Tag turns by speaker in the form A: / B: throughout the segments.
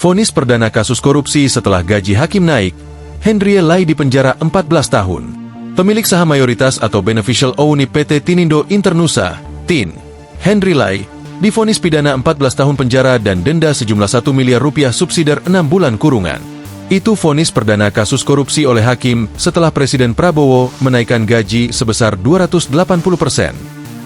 A: Vonis perdana kasus korupsi setelah gaji hakim naik, Henry Lai dipenjara 14 tahun. Pemilik saham mayoritas atau beneficial owner PT Tinindo Internusa, TIN, Henry Lai, divonis pidana 14 tahun penjara dan denda sejumlah 1 miliar rupiah subsidiar 6 bulan kurungan. Itu vonis perdana kasus korupsi oleh hakim setelah Presiden Prabowo menaikkan gaji sebesar 280%.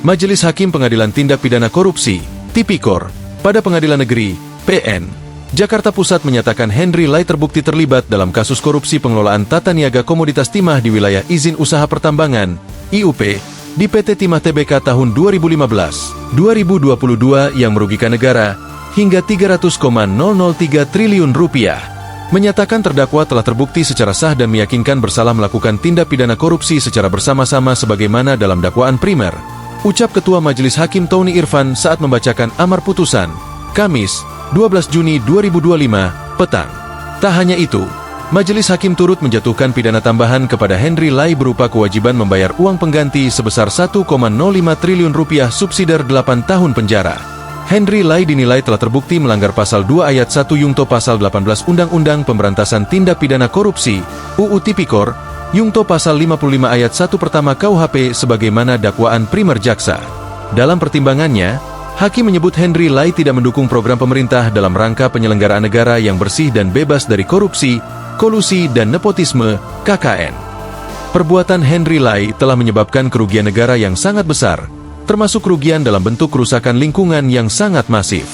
A: Majelis Hakim Pengadilan Tindak Pidana Korupsi, Tipikor, pada Pengadilan Negeri, PN, Jakarta Pusat menyatakan Henry Lai terbukti terlibat dalam kasus korupsi pengelolaan tata niaga komoditas timah di wilayah izin usaha pertambangan, IUP, di PT Timah Tbk tahun 2015-2022 yang merugikan negara hingga 300,003 triliun rupiah. Menyatakan terdakwa telah terbukti secara sah dan meyakinkan bersalah melakukan tindak pidana korupsi secara bersama-sama sebagaimana dalam dakwaan primer, ucap Ketua Majelis Hakim Tony Irfan saat membacakan amar putusan, Kamis, 12 Juni 2025, petang. Tak hanya itu, Majelis Hakim turut menjatuhkan pidana tambahan kepada Henry Lai berupa kewajiban membayar uang pengganti sebesar 1,05 triliun rupiah subsidiar 8 tahun penjara. Henry Lai dinilai telah terbukti melanggar pasal 2 ayat 1 Yungto pasal 18 Undang-Undang Pemberantasan Tindak Pidana Korupsi, UU Tipikor, Yungto pasal 55 ayat 1 pertama KUHP sebagaimana dakwaan primer jaksa. Dalam pertimbangannya, Hakim menyebut Henry Lai tidak mendukung program pemerintah dalam rangka penyelenggaraan negara yang bersih dan bebas dari korupsi, kolusi, dan nepotisme, KKN. Perbuatan Henry Lai telah menyebabkan kerugian negara yang sangat besar, termasuk kerugian dalam bentuk kerusakan lingkungan yang sangat masif.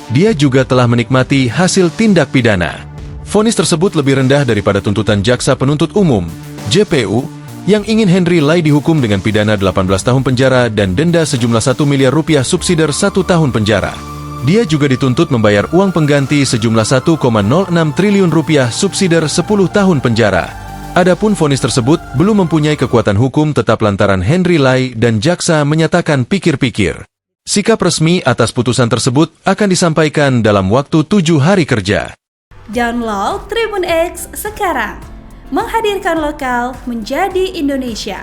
A: Dia juga telah menikmati hasil tindak pidana. Vonis tersebut lebih rendah daripada tuntutan Jaksa Penuntut Umum, JPU, yang ingin Henry Lai dihukum dengan pidana 18 tahun penjara dan denda sejumlah 1 miliar rupiah subsidiar 1 tahun penjara. Dia juga dituntut membayar uang pengganti sejumlah 1,06 triliun rupiah subsidiar 10 tahun penjara. Adapun vonis tersebut belum mempunyai kekuatan hukum tetap lantaran Henry Lai dan jaksa menyatakan pikir-pikir. Sikap resmi atas putusan tersebut akan disampaikan dalam waktu 7 hari kerja.
B: Download Tribun X sekarang. Menghadirkan lokal menjadi Indonesia.